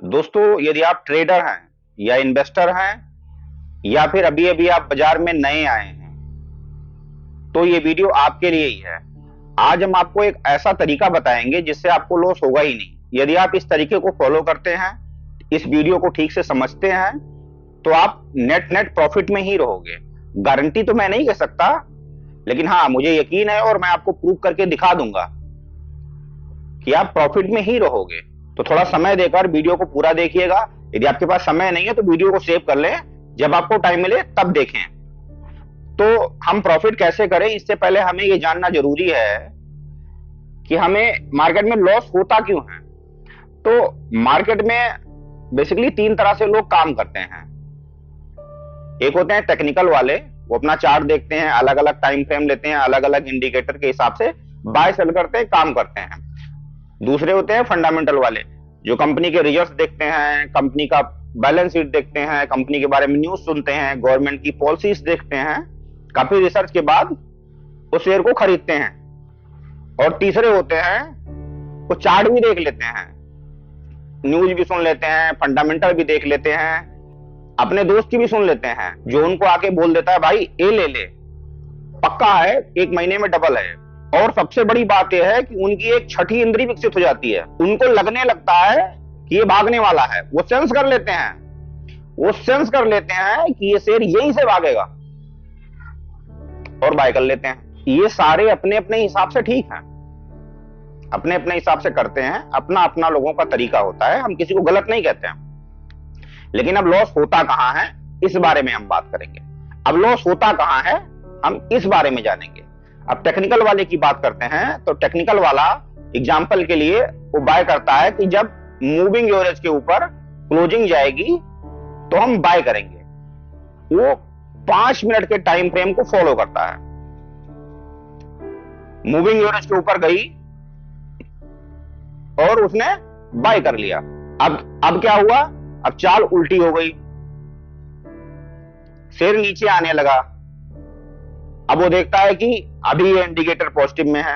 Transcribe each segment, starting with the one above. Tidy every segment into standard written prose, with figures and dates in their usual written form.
दोस्तों, यदि आप ट्रेडर हैं या इन्वेस्टर हैं या फिर अभी अभी आप बाजार में नए आए हैं तो ये वीडियो आपके लिए ही है। आज हम आपको एक ऐसा तरीका बताएंगे जिससे आपको लॉस होगा ही नहीं। यदि आप इस तरीके को फॉलो करते हैं, इस वीडियो को ठीक से समझते हैं, तो आप नेट नेट प्रॉफिट में ही रहोगे। गारंटी तो मैं नहीं कह सकता, लेकिन हाँ, मुझे यकीन है और मैं आपको प्रूव करके दिखा दूंगा कि आप प्रॉफिट में ही रहोगे। तो थोड़ा समय देकर वीडियो को पूरा देखिएगा। यदि आपके पास समय नहीं है तो वीडियो को सेव कर लें, जब आपको टाइम मिले तब देखें। तो हम प्रॉफिट कैसे करें, इससे पहले हमें यह जानना जरूरी है कि हमें मार्केट में लॉस होता क्यों है। तो मार्केट में बेसिकली तीन तरह से लोग काम करते हैं। एक होते हैं टेक्निकल वाले, वो अपना चार्ट देखते हैं, अलग अलग टाइम फ्रेम लेते हैं, अलग अलग इंडिकेटर के हिसाब से बाय सेल करते हैं, काम करते हैं। दूसरे होते हैं फंडामेंटल वाले, जो कंपनी के रिजल्ट्स देखते हैं, कंपनी का बैलेंस शीट देखते हैं, कंपनी के बारे में न्यूज सुनते हैं, गवर्नमेंट की पॉलिसीज देखते हैं, काफी रिसर्च के बाद उस शेयर को खरीदते हैं। और तीसरे होते हैं वो चार्ट भी देख लेते हैं, न्यूज भी सुन लेते हैं, फंडामेंटल भी देख लेते हैं, अपने दोस्त की भी सुन लेते हैं, जो उनको आके बोल देता है भाई ए ले ले, पक्का है, एक महीने में डबल है। और सबसे बड़ी बात यह है कि उनकी एक छठी इंद्री विकसित हो जाती है। उनको लगने लगता है कि ये भागने वाला है, वो सेंस कर लेते हैं, वो सेंस कर लेते हैं कि ये शेयर यहीं से भागेगा और बाय कर लेते हैं। ये सारे अपने अपने हिसाब से ठीक हैं, अपने अपने हिसाब से करते हैं, अपना अपना लोगों का तरीका होता है, हम किसी को गलत नहीं कहते हैं। लेकिन अब लॉस होता कहां है, इस बारे में हम बात करेंगे। अब लॉस होता कहां है, हम इस बारे में जानेंगे। अब टेक्निकल वाले की बात करते हैं, तो टेक्निकल वाला एग्जांपल के लिए वो बाय करता है कि जब मूविंग एवरेज के ऊपर क्लोजिंग जाएगी तो हम बाय करेंगे। वो 5 मिनट के टाइम फ्रेम को फॉलो करता है। मूविंग एवरेज के ऊपर गई और उसने बाय कर लिया। अब क्या हुआ, अब चाल उल्टी हो गई, शेयर नीचे आने लगा। अब वो देखता है कि अभी ये इंडिकेटर पॉजिटिव में है,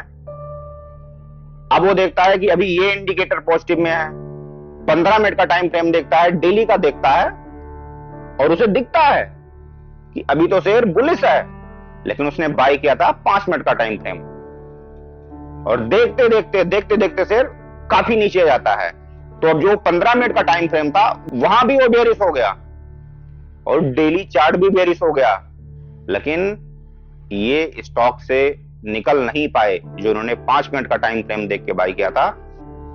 अब वो देखता है कि अभी ये इंडिकेटर पॉजिटिव में है। 15 मिनट का टाइम फ्रेम देखता है, डेली का देखता है, और उसे दिखता है कि अभी तो शेयर बुलिश है, लेकिन उसने बाय किया था 5 मिनट का टाइम फ्रेम, और देखते देखते देखते देखते शेयर काफी नीचे जाता है। तो अब जो 15 मिनट का टाइम फ्रेम था वहां भी वो बेरिश हो गया और डेली चार्ट भी बेरिश हो गया, लेकिन ये स्टॉक से निकल नहीं पाए जो उन्होंने 5 मिनट का टाइम फ्रेम देख के बाय किया था,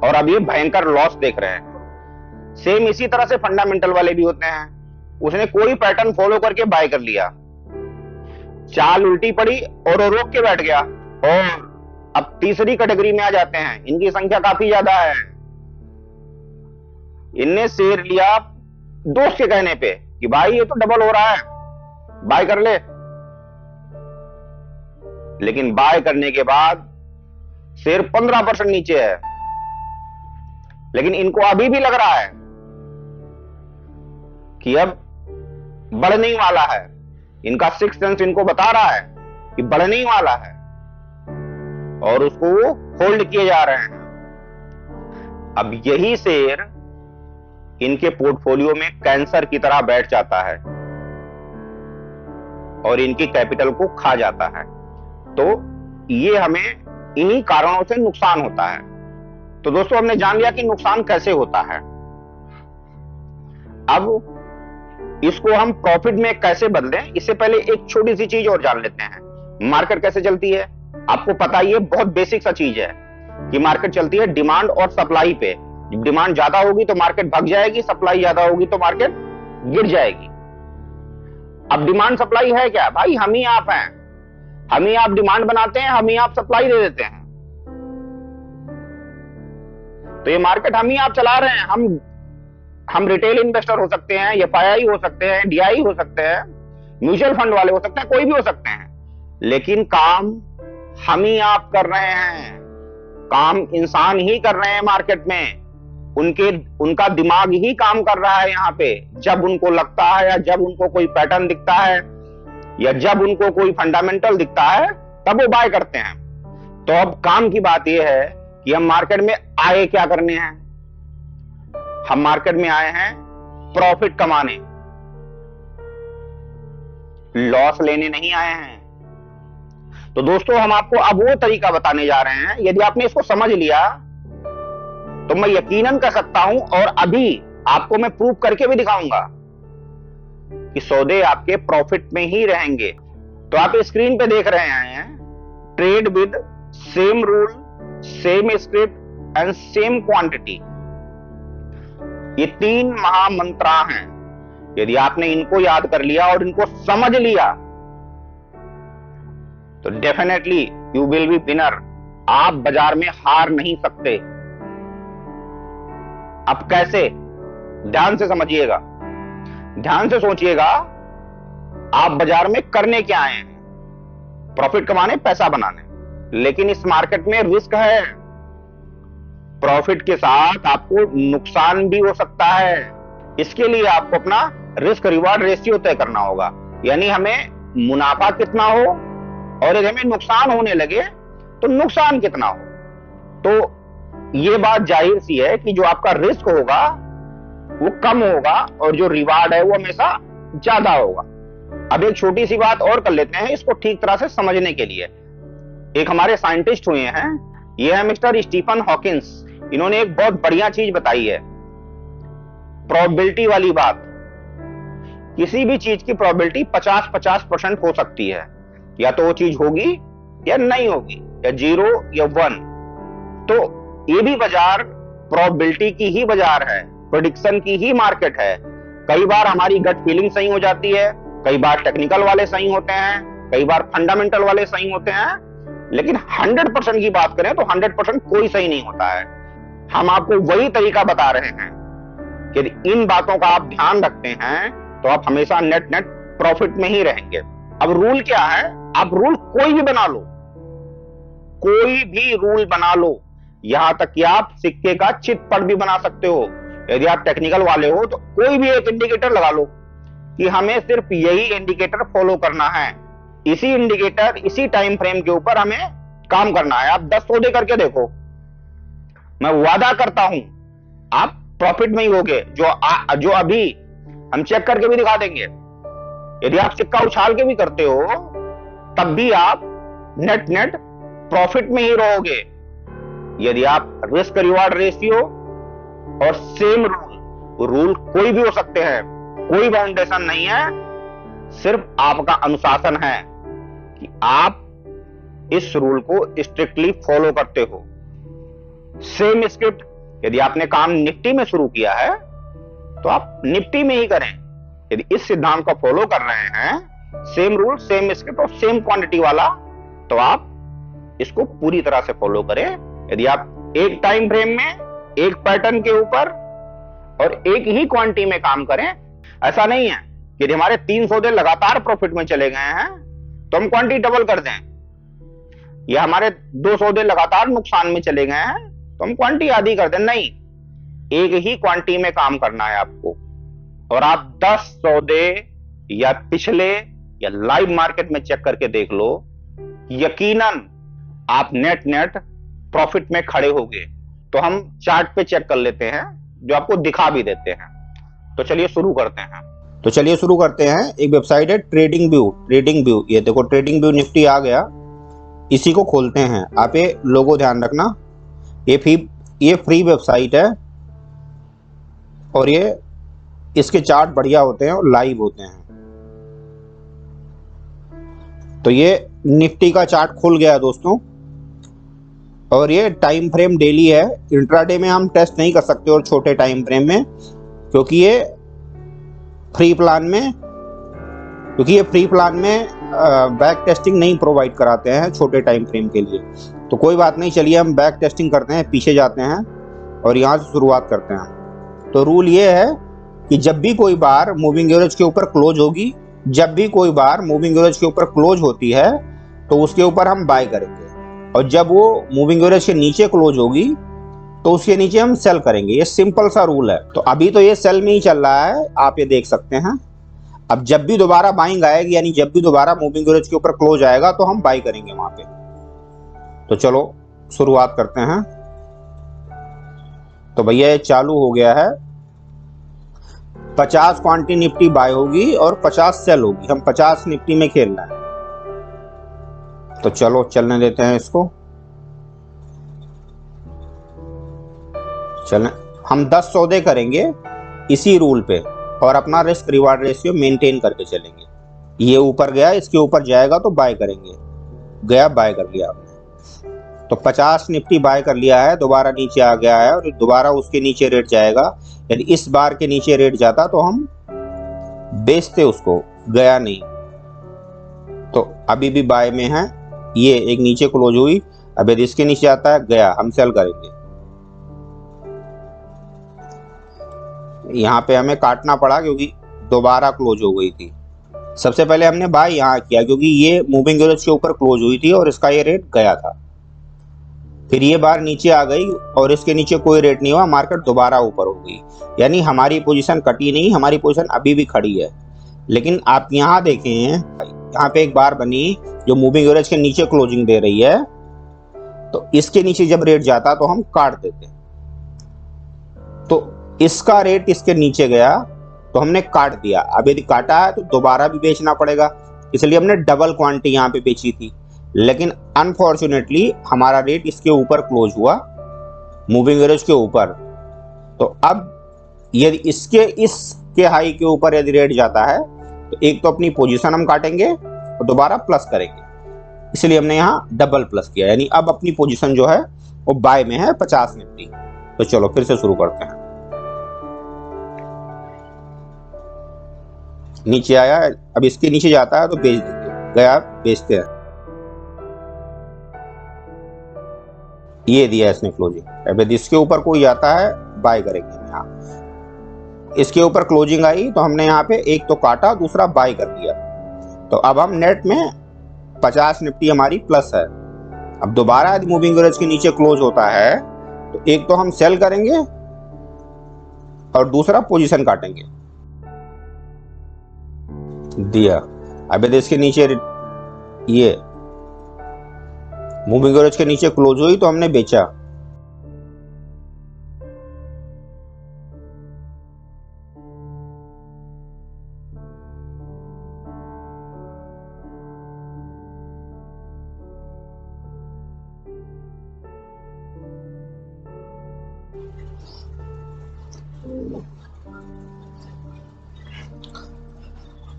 और अब ये भयंकर लॉस देख रहे हैं। सेम इसी तरह से फंडामेंटल वाले भी होते हैं। उसने कोई पैटर्न फॉलो करके बाय कर लिया, चाल उल्टी पड़ी और वो रोक के बैठ गया। और अब तीसरी कैटेगरी में आ जाते हैं, इनकी संख्या काफी ज्यादा है। इनने शेयर लिया दोस्त के कहने पे कि भाई ये तो डबल हो रहा है, बाय कर ले। लेकिन बाय करने के बाद शेयर 15% नीचे है, लेकिन इनको अभी भी लग रहा है कि अब बढ़ने ही वाला है। इनका सिक्स्थ सेंस इनको बता रहा है कि बढ़ने ही वाला है, और उसको वो होल्ड किए जा रहे हैं। अब यही शेयर इनके पोर्टफोलियो में कैंसर की तरह बैठ जाता है और इनकी कैपिटल को खा जाता है। तो ये हमें इन्हीं कारणों से नुकसान होता है। तो दोस्तों, हमने जान लिया कि नुकसान कैसे होता है। अब इसको हम प्रॉफिट में कैसे बदलें, इससे पहले एक छोटी सी चीज और जान लेते हैं। मार्केट कैसे चलती है, आपको पता ही है, बहुत बेसिक सा चीज है कि मार्केट चलती है डिमांड और सप्लाई पे। डिमांड ज्यादा होगी तो मार्केट भाग जाएगी, सप्लाई ज्यादा होगी तो मार्केट गिर जाएगी। अब डिमांड सप्लाई है क्या भाई, हम ही आप हैं। हम ही आप डिमांड बनाते हैं, हम ही आप सप्लाई दे देते हैं। तो ये मार्केट हम ही आप चला रहे हैं। हम रिटेल इन्वेस्टर हो सकते हैं, एफआईआई हो सकते हैं, डीआई हो सकते हैं, म्यूचुअल फंड वाले हो सकते हैं, कोई भी हो सकते हैं, लेकिन काम हम ही आप कर रहे हैं। काम इंसान ही कर रहे हैं मार्केट में। उनका दिमाग ही काम कर रहा है यहां पे। जब उनको लगता है या जब उनको कोई पैटर्न दिखता है या जब उनको कोई फंडामेंटल दिखता है, तब वो बाय करते हैं। तो अब काम की बात यह है कि हम मार्केट में आए क्या करने हैं। हम मार्केट में आए हैं प्रॉफिट कमाने, लॉस लेने नहीं आए हैं। तो दोस्तों हम आपको अब वो तरीका बताने जा रहे हैं, यदि आपने इसको समझ लिया तो मैं यकीनन कह सकता हूं, और अभी आपको मैं प्रूव करके भी दिखाऊंगा कि सौदे आपके प्रॉफिट में ही रहेंगे। तो आप स्क्रीन पे देख रहे हैं trade with same rule, same script and same quantity. ये 3 महामंत्र हैं। यदि आपने इनको याद कर लिया और इनको समझ लिया तो definitely you will be winner. आप बाजार में हार नहीं सकते। अब कैसे? ध्यान से समझिएगा, ध्यान से सोचिएगा। आप बाजार में करने क्या आए हैं? प्रॉफिट कमाने, पैसा बनाने। लेकिन इस मार्केट में रिस्क है। प्रॉफिट के साथ आपको नुकसान भी हो सकता है। इसके लिए आपको अपना रिस्क रिवार्ड रेशियो तय करना होगा, यानी हमें मुनाफा कितना हो और यदि हमें नुकसान होने लगे तो नुकसान कितना हो। तो ये बात जाहिर सी है कि जो आपका रिस्क होगा वो कम होगा और जो रिवार्ड है वो हमेशा ज्यादा होगा। अब एक छोटी सी बात और कर लेते हैं इसको ठीक तरह से समझने के लिए। एक हमारे साइंटिस्ट हुए हैं, ये है मिस्टर स्टीफन हॉकिंस। इन्होंने एक बहुत बढ़िया चीज बताई है, प्रोबेबिलिटी वाली बात। किसी भी चीज की प्रोबेबिलिटी 50-50% हो सकती है, या तो वो चीज होगी या नहीं होगी, या 0 या 1। तो ये भी बाजार प्रोबेबिलिटी की ही बाजार है, प्रेडिक्शन की ही मार्केट है। कई बार हमारी गट फीलिंग सही हो जाती है, कई बार टेक्निकल वाले सही होते हैं, कई बार फंडामेंटल वाले सही होते हैं, लेकिन 100% की बात करें तो 100% कोई सही नहीं होता है। हम आपको वही तरीका बता रहे हैं कि यदि इन बातों का आप ध्यान रखते हैं तो आप हमेशा नेट प्रॉफिट में ही रहेंगे। अब रूल क्या है? आप रूल कोई भी बना लो, कोई भी रूल बना लो, यहां तक कि आप सिक्के का चिटपट भी बना सकते हो। यदि आप टेक्निकल वाले हो तो कोई भी एक इंडिकेटर लगा लो कि हमें सिर्फ यही इंडिकेटर फॉलो करना है, इसी इंडिकेटर, इसी टाइम फ्रेम के ऊपर हमें काम करना है। आप 10 सौदे करके देखो, मैं वादा करता हूं आप प्रॉफिट में ही होगे। जो अभी हम चेक करके भी दिखा देंगे। यदि आप सिक्का उछाल के भी करते हो तब भी आप नेट प्रॉफिट में ही रहोगे। यदि आप रिस्क रिवार्ड रेशियो और सेम रूल कोई भी हो सकते हैं, कोई बाउंडेशन नहीं है, सिर्फ आपका अनुशासन है कि आप इस रूल को स्ट्रिक्टली फॉलो करते हो। सेम स्क्रिप्ट, यदि आपने काम निफ्टी में शुरू किया है तो आप निफ्टी में ही करें। यदि इस सिद्धांत को फॉलो कर रहे हैं, सेम रूल, सेम स्क्रिप्ट और सेम क्वांटिटी वाला, तो आप इसको पूरी तरह से फॉलो करें। यदि आप एक टाइम फ्रेम में, एक पैटर्न के ऊपर और एक ही क्वांटिटी में काम करें, ऐसा नहीं है यदि हमारे 3 सौदे लगातार प्रॉफिट में चले गए हैं तो हम क्वांटिटी डबल कर दें, या हमारे 2 सौदे लगातार नुकसान में चले गए हैं तो हम क्वांटिटी आधी कर दें। नहीं, एक ही क्वांटिटी में काम करना है आपको। और आप 10 सौदे या पिछले या लाइव मार्केट में चेक करके देख लो, यकीनन आप नेट प्रॉफिट में खड़े होंगे। तो हम चार्ट पे चेक कर लेते हैं जो आपको दिखा भी देते हैं। तो चलिए शुरू करते हैं। एक वेबसाइट है ट्रेडिंग व्यू। ये देखो ट्रेडिंग व्यू निफ्टी आ गया, इसी को खोलते हैं। आप ये लोगो ध्यान रखना, ये फ्री वेबसाइट है और ये इसके चार्ट बढ़िया होते हैं और लाइव होते हैं। तो ये निफ्टी का चार्ट खुल गया दोस्तों, और ये टाइम फ्रेम डेली है। इंट्राडे में हम टेस्ट नहीं कर सकते और छोटे टाइम फ्रेम में, क्योंकि ये फ्री प्लान में बैक टेस्टिंग नहीं प्रोवाइड कराते हैं छोटे टाइम फ्रेम के लिए। तो कोई बात नहीं, चलिए हम बैक टेस्टिंग करते हैं, पीछे जाते हैं और यहाँ से शुरुआत करते हैं। तो रूल ये है कि जब भी कोई बार मूविंग एवरेज के ऊपर क्लोज होगी, होती है तो उसके ऊपर हम बाय करेंगे, और जब वो मूविंग एवरेज के नीचे क्लोज होगी तो उसके नीचे हम सेल करेंगे। ये सिंपल सा रूल है। तो अभी तो ये सेल में ही चल रहा है, आप ये देख सकते हैं। अब जब भी दोबारा बाइंग आएगी, यानी जब भी दोबारा मूविंग एवरेज के ऊपर क्लोज आएगा तो हम बाई करेंगे वहां पे। तो चलो शुरुआत करते हैं। तो भैया ये चालू हो गया है 50 क्वांटिटी निफ्टी बाय होगी और 50 सेल होगी। हम 50 निफ्टी में खेलना है, तो चलो चलने देते हैं इसको। चलें, हम 10 सौदे करेंगे इसी रूल पे और अपना रिस्क रिवार्ड रेशियो मेंटेन करके चलेंगे। ये ऊपर गया, इसके ऊपर जाएगा तो बाय करेंगे, गया बाय कर लिया आपने, तो 50 निफ्टी बाय कर लिया है, दोबारा नीचे आ गया है और दोबारा उसके नीचे रेट जाएगा। यदि इस बार के नीचे रेट जाता तो हम बेचते उसको, गया नहीं, तो अभी भी बाय में है। ये एक नीचे क्लोज हुई, अब यदि इसके नीचे आता है, गया, हम सेल करेंगे। यहाँ पे हमें काटना पड़ा क्योंकि दोबारा क्लोज हो गई थी। सबसे पहले हमने बाय यहाँ किया क्योंकि ये मूविंग एवरेज के ऊपर क्लोज हुई थी और इसका ये रेट गया था। फिर ये बार नीचे आ गई और इसके नीचे कोई रेट नहीं हुआ, मार्केट दोबारा ऊपर हो गई, यानी हमारी पोजीशन कटी नहीं, हमारी पोजीशन अभी भी खड़ी है। लेकिन आप यहाँ देखें, यहाँ पे एक बार बनी जो मूविंग एवरेज के नीचे क्लोजिंग दे रही है, तो इसके नीचे जब रेट जाता तो हम काट देते। तो इसका रेट इसके नीचे गया तो हमने काट दिया। अब यदि काटा है तो दोबारा भी बेचना पड़ेगा, इसलिए हमने डबल क्वांटिटी यहाँ पे बेची थी। लेकिन अनफॉर्चुनेटली हमारा रेट इसके ऊपर क्लोज हुआ, मूविंग एवरेज के ऊपर। तो अब यदि इसके हाई के ऊपर यदि रेट जाता है तो एक तो अपनी पोजीशन हम काटेंगे और दोबारा प्लस करेंगे, इसलिए हमने यहाँ डबल प्लस किया, यानी अब अपनी पोजीशन जो है वो बाय में है 50 निफ्टी। तो चलो फिर से शुरू करते हैं। नीचे आया, अब इसके नीचे जाता है तो बेच देंगे, गया बेचते हैं। ये दिया इसने क्लोजिंग, अब यदि इसके ऊपर कोई आता है बाय करेंगे। यहाँ इसके ऊपर क्लोजिंग आई तो हमने यहाँ पे एक तो काटा, दूसरा बाय कर दिया। तो अब हम नेट में 50 निफ्टी हमारी प्लस है। अब दोबारा यदि मूविंग एवरेज के नीचे क्लोज होता है तो एक तो हम सेल करेंगे और दूसरा पोजीशन काटेंगे। दिया, अब यदि इसके नीचे ये मूविंग एवरेज के नीचे क्लोज हुई तो हमने बेचा।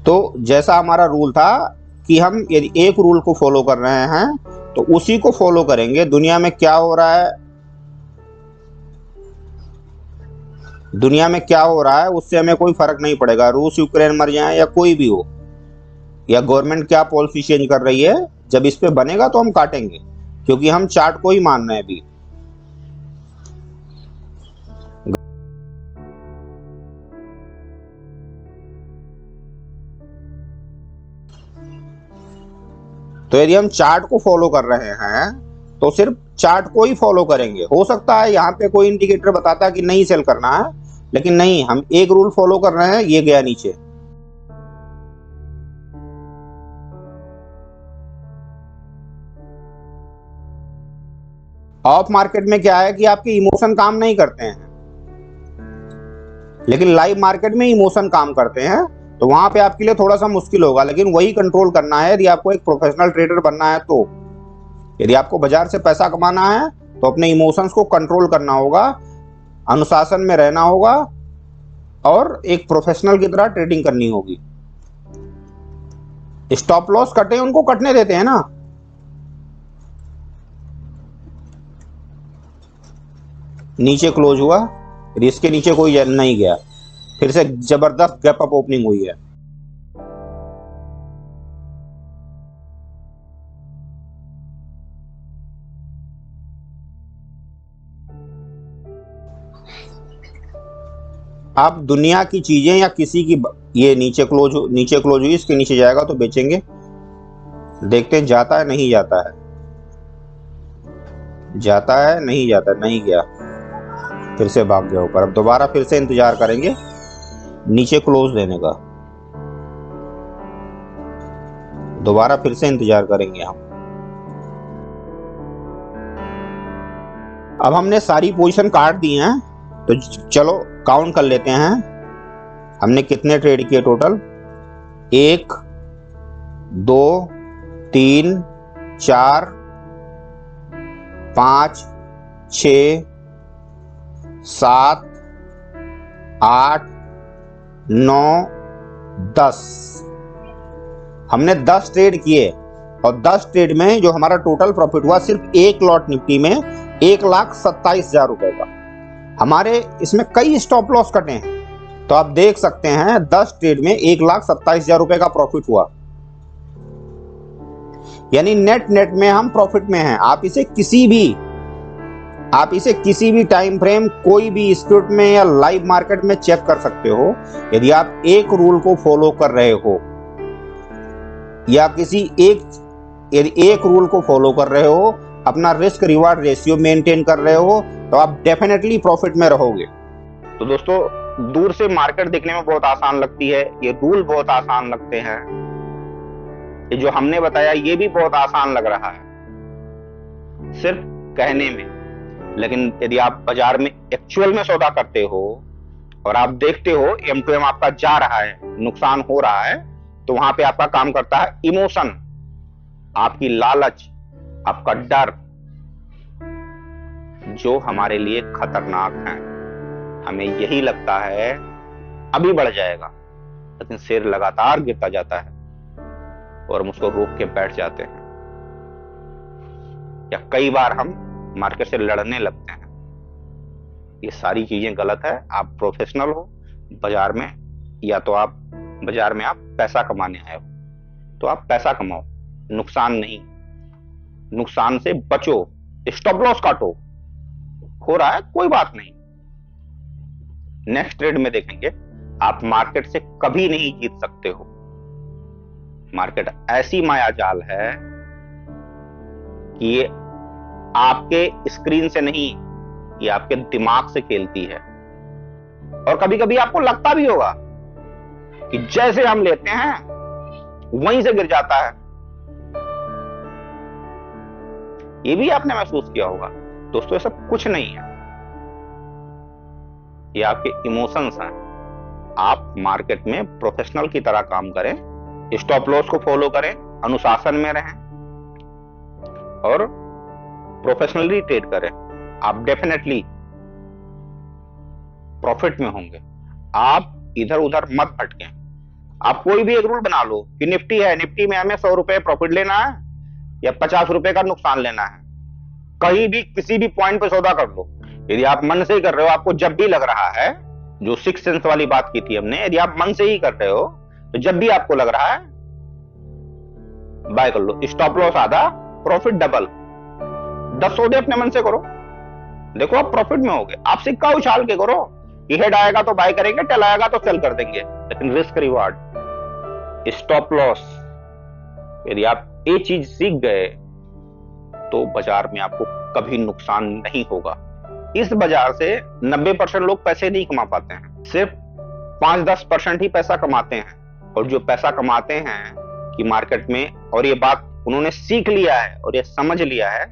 तो जैसा हमारा रूल था कि हम यदि एक रूल को फॉलो कर रहे हैं तो उसी को फॉलो करेंगे। दुनिया में क्या हो रहा है, दुनिया में क्या हो रहा है उससे हमें कोई फर्क नहीं पड़ेगा। रूस यूक्रेन मर जाए या कोई भी हो, या गवर्नमेंट क्या पॉलिसी चेंज कर रही है, जब इस पे बनेगा तो हम काटेंगे, क्योंकि हम चार्ट को ही मान रहे हैं अभी। तो यदि हम चार्ट को फॉलो कर रहे हैं तो सिर्फ चार्ट को ही फॉलो करेंगे। हो सकता है यहाँ पे कोई इंडिकेटर बताता है कि नहीं सेल करना है, लेकिन नहीं, हम एक रूल फॉलो कर रहे हैं। ये गया नीचे, ऑफ मार्केट में क्या है कि आपके इमोशन काम नहीं करते हैं, लेकिन लाइव मार्केट में इमोशन काम करते हैं। तो वहां पे आपके लिए थोड़ा सा मुश्किल होगा, लेकिन वही कंट्रोल करना है यदि आपको एक प्रोफेशनल ट्रेडर बनना है। तो यदि आपको बाजार से पैसा कमाना है तो अपने इमोशंस को कंट्रोल करना होगा, अनुशासन में रहना होगा और एक प्रोफेशनल की तरह ट्रेडिंग करनी होगी। स्टॉप लॉस कटे उनको कटने देते हैं ना। नीचे क्लोज हुआ, इसके नीचे कोई नहीं गया, फिर से जबरदस्त गैप अप ओपनिंग हुई है। आप दुनिया की चीजें या किसी की, ये नीचे क्लोज हुई, इसके नीचे जाएगा तो बेचेंगे। देखते हैं जाता है नहीं जाता है, जाता है नहीं जाता, नहीं गया, फिर से भाग गया ऊपर। अब दोबारा फिर से इंतजार करेंगे नीचे क्लोज देने का, दोबारा फिर से इंतजार करेंगे हम। अब हमने सारी पोजीशन काट दी हैं, तो चलो काउंट कर लेते हैं। हमने कितने ट्रेड किए टोटल? 1 2 3 4 5 6 7 8 9 10। हमने 10 ट्रेड किए और 10 ट्रेड में जो हमारा टोटल प्रॉफिट हुआ सिर्फ एक लॉट निफ्टी में 1,27,000 रुपए का। हमारे इसमें कई स्टॉप लॉस कटे हैं, तो आप देख सकते हैं 10 ट्रेड में 1,27,000 रुपए का प्रॉफिट हुआ, यानी नेट में हम प्रॉफिट में हैं। आप इसे किसी भी टाइम फ्रेम, कोई भी स्क्रिप्ट में या लाइव मार्केट में चेक कर सकते हो। यदि आप एक रूल को फॉलो कर रहे हो या यदि एक रूल को फॉलो कर रहे हो, अपना रिस्क रिवार्ड रेशियो मेंटेन कर रहे हो, तो आप डेफिनेटली प्रॉफिट में रहोगे। तो दोस्तों, दूर से मार्केट देखने में बहुत आसान लगती है, ये रूल बहुत आसान लगते हैं, ये जो हमने बताया ये भी बहुत आसान लग रहा है सिर्फ कहने में। लेकिन यदि आप बाजार में एक्चुअल में सौदा करते हो और आप देखते हो M2M आपका जा रहा है, नुकसान हो रहा है, तो वहां पे आपका काम करता है इमोशन, आपकी लालच, आपका डर, जो हमारे लिए खतरनाक है। हमें यही लगता है अभी बढ़ जाएगा, लेकिन शेयर लगातार गिरता जाता है और हम उसको रोक के बैठ जाते हैं, या कई बार हम मार्केट से लड़ने लगते हैं। ये सारी चीजें गलत है। आप प्रोफेशनल हो बाजार में, या तो आप बाजार में आप पैसा कमाने आए हो, तो आप पैसा कमाओ, नुकसान नहीं। नुकसान से बचो, स्टॉप लॉस काटो, हो रहा है कोई बात नहीं, नेक्स्ट ट्रेड में देखेंगे। आप मार्केट से कभी नहीं जीत सकते हो। मार्केट ऐसी माया जाल है कि ये आपके स्क्रीन से नहीं, ये आपके दिमाग से खेलती है। और कभी कभी आपको लगता भी होगा कि जैसे हम लेते हैं वहीं से गिर जाता है, ये भी आपने महसूस किया होगा। दोस्तों, ये सब कुछ नहीं है, ये आपके इमोशंस हैं। आप मार्केट में प्रोफेशनल की तरह काम करें, स्टॉप लॉस को फॉलो करें, अनुशासन में रहें और प्रोफेशनली ट्रेड करें। आप डेफिनेटली प्रॉफिट में होंगे। आप इधर उधर मत भटकें। आप कोई भी एक रूल बना लो कि निफ्टी है, निफ्टी में हमें 100 रुपए प्रॉफिट लेना है या 50 रुपए का नुकसान लेना है। कहीं भी किसी भी पॉइंट पे सौदा कर लो। यदि आप मन से ही कर रहे हो, आपको जब भी लग रहा है, जो सिक्स सेंस वाली बात की थी हमने, यदि आप मन से ही कर रहे हो तो जब भी आपको लग रहा है बाय कर लो। स्टॉप लॉस आधा, प्रॉफिट डबल। 10 सौदे अपने मन से करो, देखो आप प्रॉफिट में होगे। आप सिक्का उछाल के करो कि हेड आएगा तो बाय करेंगे, टेल आएगा तो सेल कर देंगे, लेकिन रिस्क रिवार्ड, स्टॉप लॉस, यदि आप ये चीज सीख गए तो बाजार में आपको कभी नुकसान नहीं होगा। इस बाजार से 90% लोग पैसे नहीं कमा पाते हैं, सिर्फ 5-10% ही पैसा कमाते हैं। और जो पैसा कमाते हैं कि मार्केट में, और ये बात उन्होंने सीख लिया है और ये समझ लिया है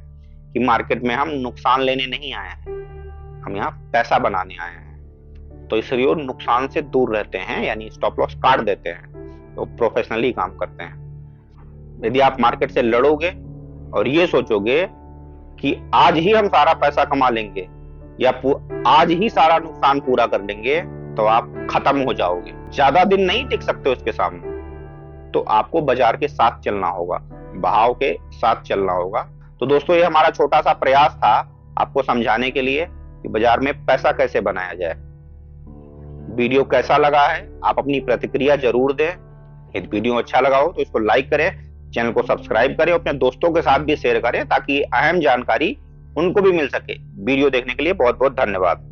कि मार्केट में हम नुकसान लेने नहीं आए हैं, हम यहाँ पैसा बनाने आए हैं। तो इसलिए वो नुकसान से दूर रहते हैं, यानी स्टॉप लॉस काट देते हैं, तो प्रोफेशनली काम करते हैं। यदि आप मार्केट से लड़ोगे और ये सोचोगे कि आज ही हम सारा पैसा कमा लेंगे या आज ही सारा नुकसान पूरा कर लेंगे, तो आप खत्म हो जाओगे। ज्यादा दिन नहीं टिक सकते उसके सामने। तो आपको बाजार के साथ चलना होगा, बहाव के साथ चलना होगा। तो दोस्तों, ये हमारा छोटा सा प्रयास था आपको समझाने के लिए कि बाजार में पैसा कैसे बनाया जाए। वीडियो कैसा लगा है आप अपनी प्रतिक्रिया जरूर दें। यदि वीडियो अच्छा लगा हो तो इसको लाइक करें, चैनल को सब्सक्राइब करें, अपने दोस्तों के साथ भी शेयर करें ताकि अहम जानकारी उनको भी मिल सके। वीडियो देखने के लिए बहुत बहुत धन्यवाद।